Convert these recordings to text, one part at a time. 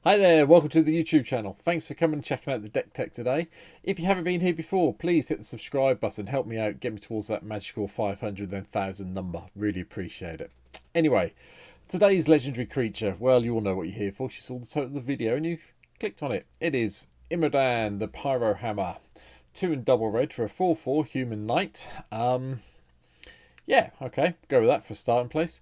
Hi there, welcome to the YouTube channel. Thanks for coming and checking out the deck tech today. If you haven't been here before, please hit the subscribe button, help me out, get me towards that magical 500 then 1000 number. Really appreciate it. Anyway, today's legendary creature, well, you all know what you're here for. You saw the title of the video and you clicked on it. It is Imodane, the Pyrohammer. 2 and double red for a 4/4 human knight. Yeah, okay, go with that for a starting place.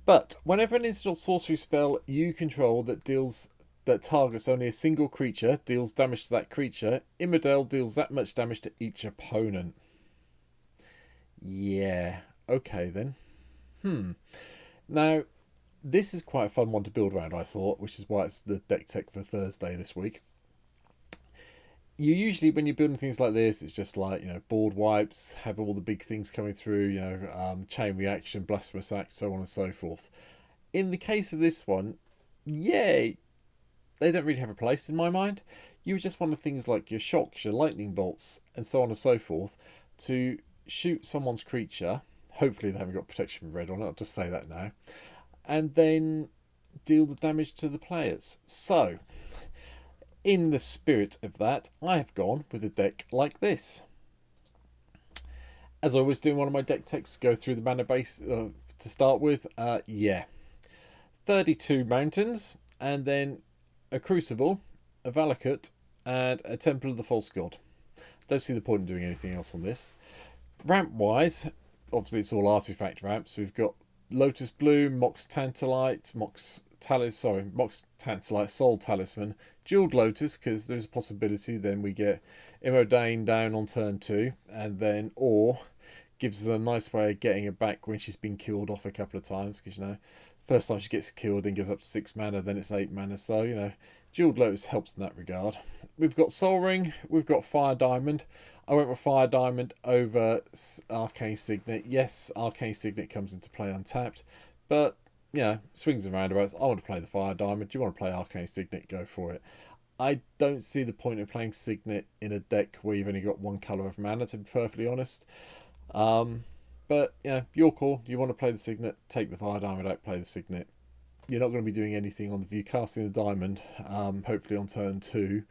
But whenever an instant sorcery spell you control that targets only a single creature deals damage to that creature, Imodane deals that much damage to each opponent. Yeah, okay then. Now, this is quite a fun one to build around, I thought, which is why it's the deck tech for Thursday this week. You usually, when you're building things like this, it's just like, board wipes, have all the big things coming through, chain reaction, blasphemous act, so on and so forth. In the case of this one, yeah, they don't really have a place in my mind. You just want things like your shocks, your lightning bolts, and so on and so forth to shoot someone's creature. Hopefully they haven't got protection from red on it, I'll just say that now. And then deal the damage to the players. So, in the spirit of that, I have gone with a deck like this. As I always do in one of my deck techs, go through the mana base to start with. 32 mountains, and then a Crucible, a Valakut, and a Temple of the False God. Don't see the point in doing anything else on this. Ramp wise, obviously it's all artifact ramps. We've got Lotus Bloom, Mox Tantalite, Mox Tantalite, Soul Talisman, Jeweled Lotus, because there's a possibility then we get Imodane down on turn 2, and then or gives us a nice way of getting her back when she's been killed off a couple of times, because first time she gets killed and gives up 6 mana, then it's 8 mana, so Jeweled Lotus helps in that regard. We've got Soul Ring, we've got Fire Diamond. I went with Fire Diamond over Arcane Signet. Yes, Arcane Signet comes into play untapped, but swings and roundabouts. I want to play the Fire Diamond. Do you want to play Arcane Signet? Go for it. I don't see the point of playing Signet in a deck where you've only got one colour of mana, to be perfectly honest. But your call. You want to play the Signet, take the Fire Diamond out, play the Signet. You're not going to be doing anything on the view casting the Diamond, hopefully on turn 2.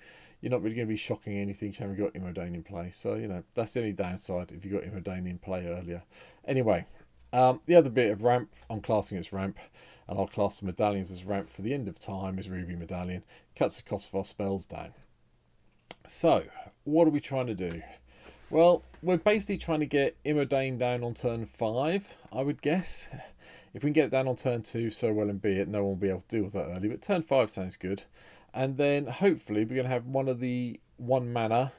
You're not really going to be shocking anything if you haven't got Imodane in play. So, that's the only downside if you got Imodane in play earlier. Anyway, the other bit of ramp, I'm classing as ramp, and I'll class the medallions as ramp for the end of time, is Ruby Medallion. Cuts the cost of our spells down. So, what are we trying to do? Well, we're basically trying to get Imodane down on turn 5, I would guess. If we can get it down on turn 2, so well and be it. No one will be able to deal with that early, but turn 5 sounds good. And then hopefully we're going to have one of the 1 mana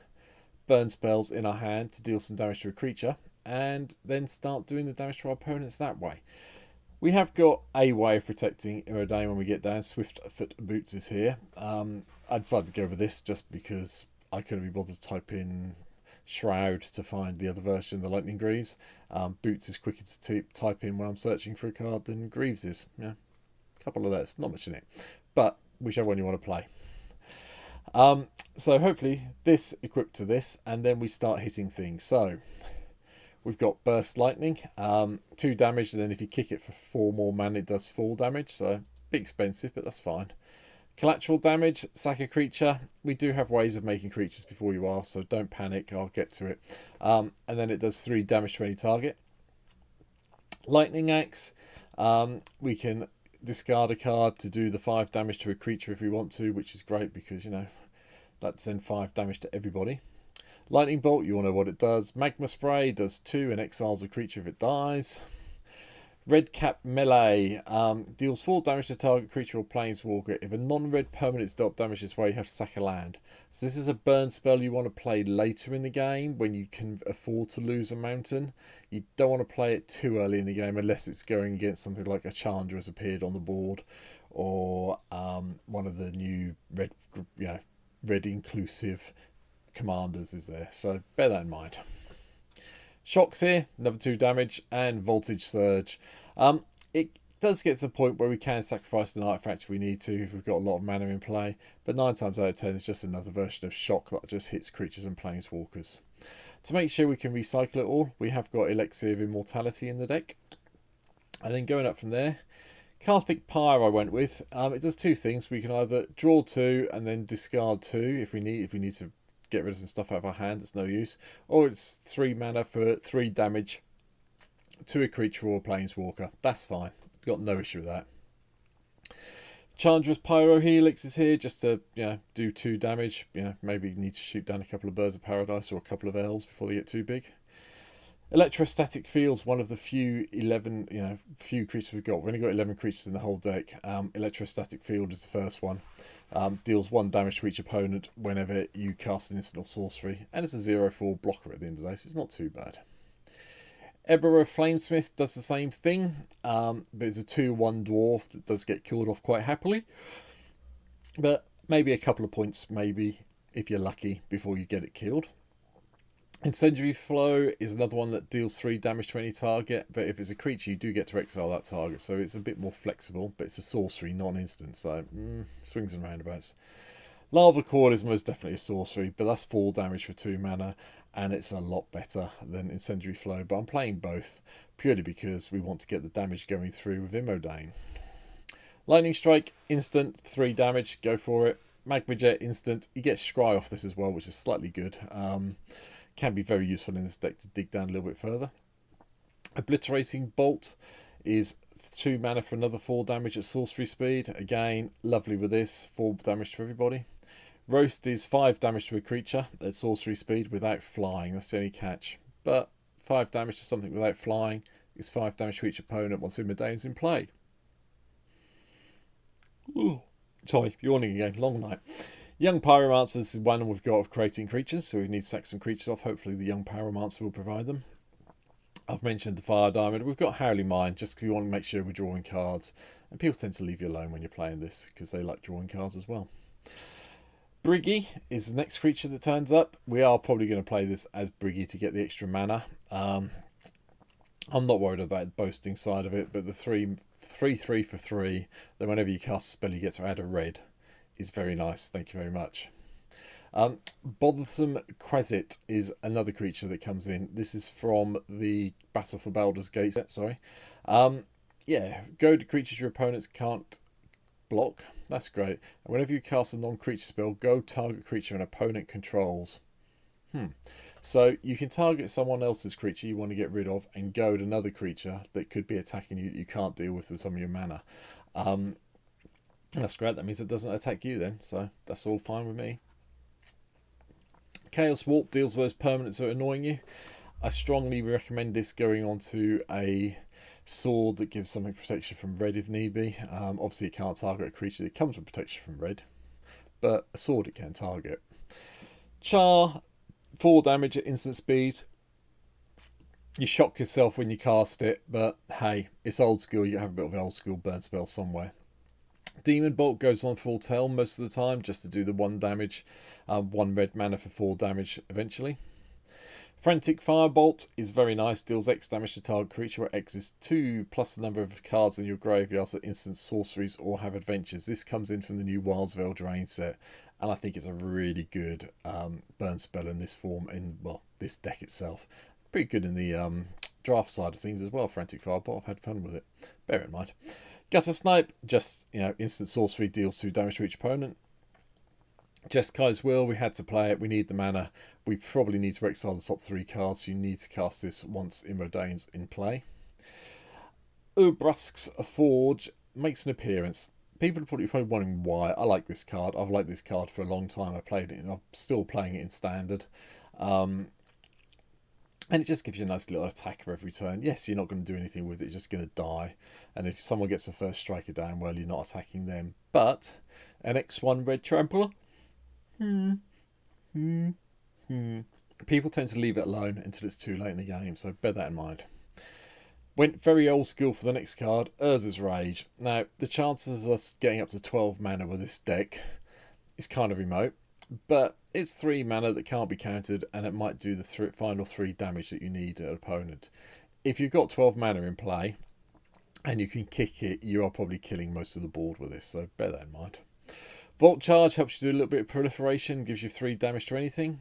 burn spells in our hand to deal some damage to a creature, and then start doing the damage to our opponents that way. We have got a way of protecting Imodane when we get down. Swift Foot Boots is here. I decided to go with this just because I couldn't be bothered to type in Shroud to find the other version, the Lightning Greaves. Boots is quicker to type in when I'm searching for a card than Greaves is. Yeah, a couple of letters, not much in it, but whichever one you want to play. So hopefully this equipped to this, and then we start hitting things. So we've got Burst Lightning, 2 damage, and then if you kick it for 4 more mana, it does 4 damage. So a bit expensive, but that's fine. Collateral damage, sack a creature. We do have ways of making creatures before you are, so don't panic, I'll get to it. And then it does 3 damage to any target. Lightning Axe, we can discard a card to do the 5 damage to a creature if we want to, which is great because, that's then 5 damage to everybody. Lightning Bolt, you all know what it does. Magma Spray does 2 and exiles a creature if it dies. Red Cap Melee deals 4 damage to target creature or planeswalker. If a non-red permanent is dealt damage this way, you have to sack a land. So this is a burn spell you want to play later in the game when you can afford to lose a mountain. You don't want to play it too early in the game unless it's going against something like a Challenger has appeared on the board, or one of the new red inclusive commanders is there. So bear that in mind. Shocks here, another 2 damage, and Voltage Surge. It does get to the point where we can sacrifice an artifact if we need to, if we've got a lot of mana in play, but 9 times out of 10 it's just another version of Shock that just hits creatures and planeswalkers. To make sure we can recycle it all, we have got Elixir of Immortality in the deck. And then going up from there, Karthik Pyre I went with. It does two things. We can either draw 2 and then discard 2 if we need to get rid of some stuff out of our hand that's no use, or it's 3 mana for 3 damage to a creature or a planeswalker. That's fine. We've got no issue with that. Chandra's Pyro Helix is here just to do 2 damage. Maybe you need to shoot down a couple of Birds of Paradise or a couple of elves before they get too big. Electrostatic Field's one of the few few creatures we've got. We've only got 11 creatures in the whole deck. Electrostatic Field is the first one. Deals 1 damage to each opponent whenever you cast an instant or sorcery, and it's a 0/4 blocker at the end of the day, so it's not too bad. Ebero Flamesmith does the same thing, but it's a 2/1 dwarf that does get killed off quite happily. But maybe a couple of points, maybe, if you're lucky, before you get it killed. Incendiary Flow is another one that deals 3 damage to any target, but if it's a creature, you do get to exile that target, so it's a bit more flexible, but it's a sorcery, not an instant, so swings and roundabouts. Lava Cord is most definitely a sorcery, but that's 4 damage for 2 mana, and it's a lot better than Incendiary Flow, but I'm playing both, purely because we want to get the damage going through with Imodane. Lightning Strike, instant, 3 damage, go for it. Magma Jet, instant, you get Scry off this as well, which is slightly good. Can be very useful in this deck to dig down a little bit further. Obliterating Bolt is 2 mana for another 4 damage at sorcery speed. Again, lovely with this, 4 damage to everybody. Roast is 5 damage to a creature at sorcery speed without flying. That's the only catch. But 5 damage to something without flying is 5 damage to each opponent once Imodane's in play. Ooh, sorry, yawning again. Long night. Young Pyromancer, this is one we've got of creating creatures, so we need to sack some creatures off. Hopefully the Young Pyromancer will provide them. I've mentioned the Fire Diamond. We've got Howling Mine, just because we want to make sure we're drawing cards. And people tend to leave you alone when you're playing this, because they like drawing cards as well. Briggy is the next creature that turns up. We are probably going to play this as Briggy to get the extra mana. I'm not worried about the boasting side of it, but the 3/3 for 3, then whenever you cast a spell you get to add a red, is very nice. Thank you very much. Bothersome Quasit is another creature that comes in. This is from the Battle for Baldur's Gate set, sorry. Go to creatures your opponents can't block. That's great. And whenever you cast a non-creature spell, go target creature an opponent controls. So you can target someone else's creature you want to get rid of and goad another creature that could be attacking you that you can't deal with some of your mana. That's great. That means it doesn't attack you then, so that's all fine with me. Chaos Warp deals with those permanents that are annoying you. I strongly recommend this going on to a sword that gives something protection from red if need be. Obviously it can't target a creature that comes with protection from red, but a sword it can target. Char, 4 damage at instant speed. You shock yourself when you cast it, but hey, it's old school. You have a bit of an old school burn spell somewhere. Demon Bolt goes on full tail most of the time, just to do the 1 damage, 1 red mana for 4 damage eventually. Frantic Firebolt is very nice, deals X damage to target creature, where X is 2 plus the number of cards in your graveyard for instant sorceries or have adventures. This comes in from the new Wildsvale Drain set, and I think it's a really good burn spell in this form, this deck itself. Pretty good in the draft side of things as well, Frantic Firebolt. I've had fun with it, bear it in mind. Gutter Snipe, just instant sorcery, deals 2 damage to each opponent. Jeskai's Will, we had to play it, we need the mana. We probably need to exile the top 3 cards, so you need to cast this once Imodane's in play. Ubrusk's Forge makes an appearance. People are probably wondering why. I like this card. I've liked this card for a long time. I played it, and I'm still playing it in standard. And it just gives you a nice little attacker every turn. Yes, you're not going to do anything with it, it's just going to die. And if someone gets the first striker down, well, you're not attacking them. But an X1 red trampler, people tend to leave it alone until it's too late in the game, so bear that in mind. Went very old school for the next card, Urza's Rage. Now, the chances of us getting up to 12 mana with this deck is kind of remote, but it's 3 mana that can't be countered, and it might do the final 3 damage that you need at an opponent. If you've got 12 mana in play, and you can kick it, you are probably killing most of the board with this, so bear that in mind. Volt Charge helps you do a little bit of proliferation, gives you 3 damage to anything.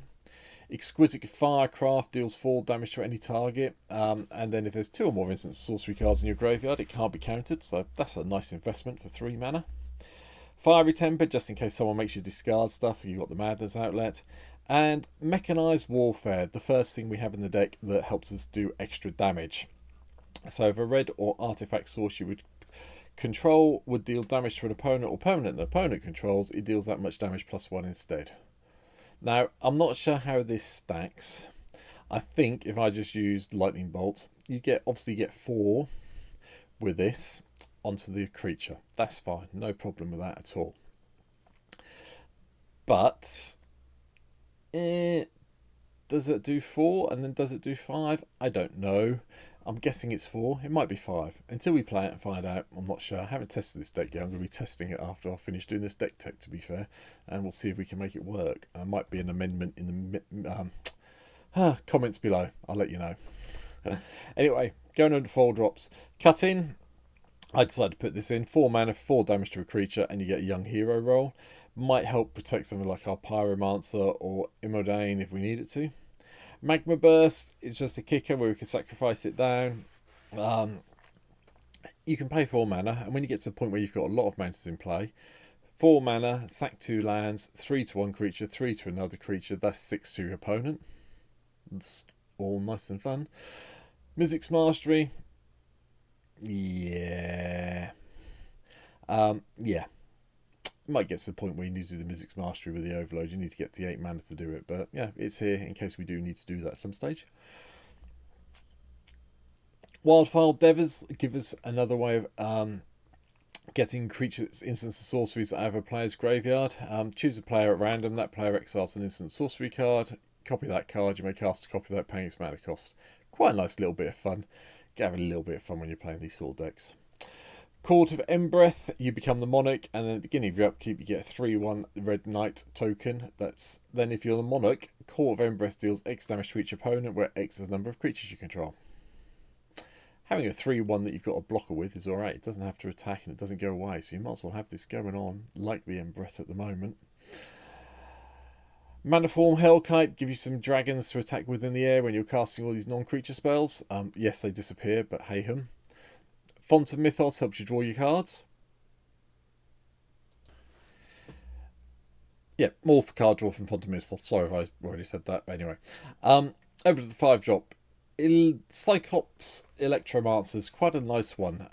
Exquisite Firecraft deals 4 damage to any target, and then if there's 2 or more instant sorcery cards in your graveyard, it can't be countered, so that's a nice investment for 3 mana. Fiery Temper, just in case someone makes you discard stuff, you've got the Madness Outlet. And Mechanized Warfare, the first thing we have in the deck that helps us do extra damage. So if a red or artifact source you would control would deal damage to an opponent or permanent an opponent controls, it deals that much damage +1 instead. Now, I'm not sure how this stacks. I think if I just used Lightning Bolt, you obviously get 4 with this onto the creature. That's fine, no problem with that at all. But does it do 4 and then does it do 5? I don't know. I'm guessing it's 4. It might be 5. Until we play it and find out, I'm not sure. I haven't tested this deck yet. I'm going to be testing it after I finish doing this deck tech, to be fair. And we'll see if we can make it work. There might be an amendment in the comments below. I'll let you know. Anyway, going on to 4 drops. Cut in. I decided to put this in. 4 mana, 4 damage to a creature, and you get a young hero roll. Might help protect something like our Pyromancer or Imodane if we need it to. Magma Burst is just a kicker where we can sacrifice it down. You can pay 4 mana, and when you get to the point where you've got a lot of mountains in play, 4 mana, sack 2 lands, 3 to one creature, 3 to another creature, that's 6 to your opponent. It's all nice and fun. Mizzix Mastery. Yeah. Yeah. Might get to the point where you need to do the Mizzix Mastery with the Overload. You need to get the 8 mana to do it. But yeah, it's here in case we do need to do that at some stage. Wildfire Devers give us another way of getting creatures, instants, and sorceries out of a player's graveyard. Choose a player at random. That player exiles an instant sorcery card. Copy that card. You may cast a copy without paying its mana cost. Quite a nice little bit of fun. Get have a little bit of fun when you're playing these sort of decks. Court of Embereth, you become the Monarch, and then at the beginning of your upkeep you get a 3/1 Red Knight token. Then if you're the Monarch, Court of Embereth deals X damage to each opponent, where X is the number of creatures you control. Having a 3/1 that you've got a blocker with is alright. It doesn't have to attack and it doesn't go away, so you might as well have this going on like the Embereth at the moment. Maniform Hellkite give you some dragons to attack within the air when you're casting all these non-creature spells. Yes, they disappear, but hey hum. Font of Mythos helps you draw your cards. Yeah, more for card draw from Font of Mythos. Sorry if I already said that, but anyway. Over to the 5 drop. Cyclops Electromancer is quite a nice one.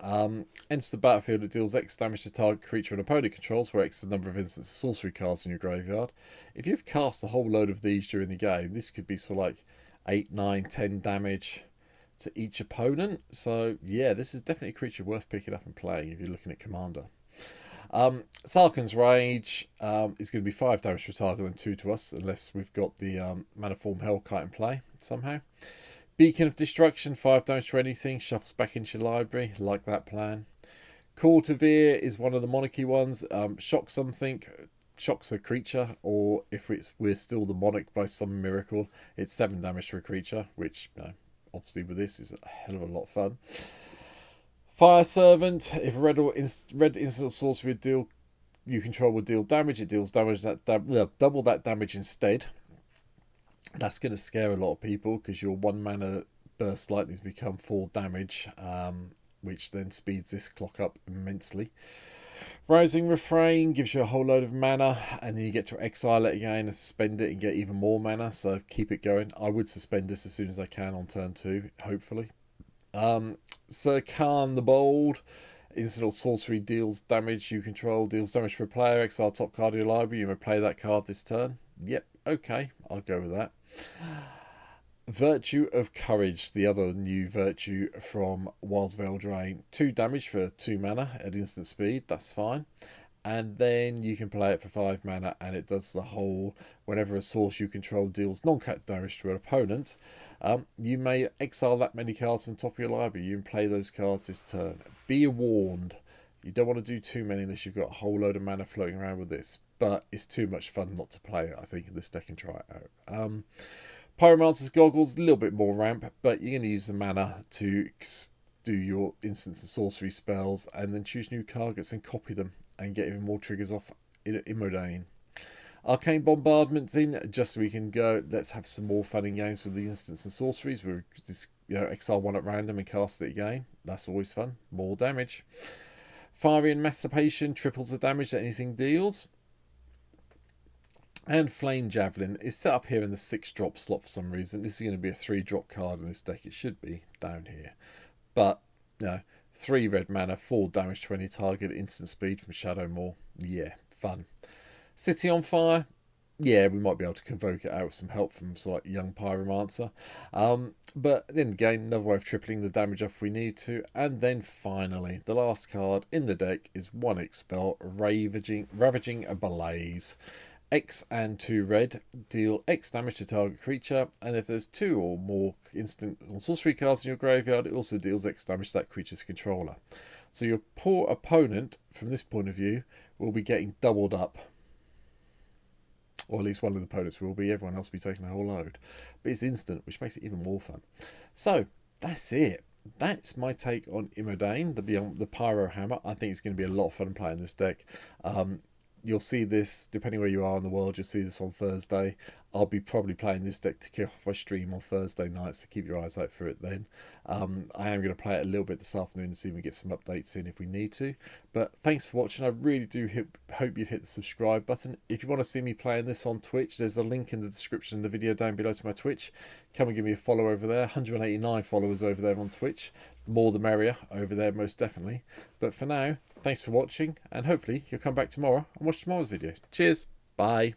Enters the battlefield, it deals X damage to target creature an opponent controls, where X is the number of instant sorcery cards in your graveyard. If you've cast a whole load of these during the game, this could be sort of like 8, 9, 10 damage to each opponent. So yeah, this is definitely a creature worth picking up and playing if you're looking at Commander. Sarkhan's Rage is going to be 5 damage to a target and 2 to us, unless we've got the Maniform Hellkite in play somehow. Beacon of Destruction, 5 damage to anything, shuffles back into your library. Like that plan. Call to Veer is one of the monarchy ones. Shock something, shocks a creature, or if we're still the monarch by some miracle, it's 7 damage to a creature, which obviously with this is a hell of a lot of fun. Fire Servant, if red instant sorcery you control will deal damage, it deals damage double that damage instead. That's going to scare a lot of people because your 1 mana burst lightnings become 4 damage, which then speeds this clock up immensely. Rousing Refrain gives you a whole load of mana, and then you get to exile it again and suspend it and get even more mana, so keep it going. I would suspend this as soon as I can on turn 2, hopefully. Sir Khan the Bold, instant sorcery deals damage you control, deals damage for a player, exile top card of your library, you may play that card this turn. Yep, okay, I'll go with that. Virtue of Courage, the other new virtue from Wild's Veil Drain. 2 damage for 2 mana at instant speed, that's fine. And then you can play it for 5 mana, and it does the whole, whenever a source you control deals non-cat damage to an opponent, you may exile that many cards from top of your library. You can play those cards this turn. Be warned, you don't want to do too many unless you've got a whole load of mana floating around with this. But it's too much fun not to play it, I think, in this deck and try it out. Pyromancer's Goggles, a little bit more ramp, but you're going to use the mana to do your instants and sorcery spells, and then choose new targets and copy them, and get even more triggers off Imodane. Arcane Bombardment's in, just so we can go, let's have some more fun and games with the instants and sorceries. We'll just, exile one at random and cast it again. That's always fun. More damage. Fiery Emancipation triples the damage that anything deals. And Flame Javelin is set up here in the 6-drop slot for some reason. This is going to be a 3-drop card in this deck. It should be down here. But, 3 red mana, 4 damage to any target, instant speed from Shadow Maw. Yeah, fun. City on Fire. Yeah, we might be able to convoke it out with some help from sort of young Pyromancer. But then again, another way of tripling the damage up if we need to. And then finally, the last card in the deck is 1 Expel, Ravaging Ablaze. X and 2 red, deal X damage to target creature, and if there's 2 or more instant or sorcery cards in your graveyard, it also deals X damage to that creature's controller. So your poor opponent, from this point of view, will be getting doubled up. Or at least one of the opponents will be, everyone else will be taking a whole load. But it's instant, which makes it even more fun. So, that's it. That's my take on Imodane, the Pyrohammer. I think it's going to be a lot of fun playing this deck. You'll see this, depending where you are in the world, you'll see this on Thursday. I'll be probably playing this deck to kick off my stream on Thursday nights, so keep your eyes out for it then. I am going to play it a little bit this afternoon to see if we get some updates in if we need to. But thanks for watching. I really do hope you've hit the subscribe button. If you want to see me playing this on Twitch, there's a link in the description of the video down below to my Twitch. Come and give me a follow over there. 189 followers over there on Twitch. More the merrier over there, most definitely. But for now, thanks for watching, and hopefully you'll come back tomorrow and watch tomorrow's video. Cheers. Bye.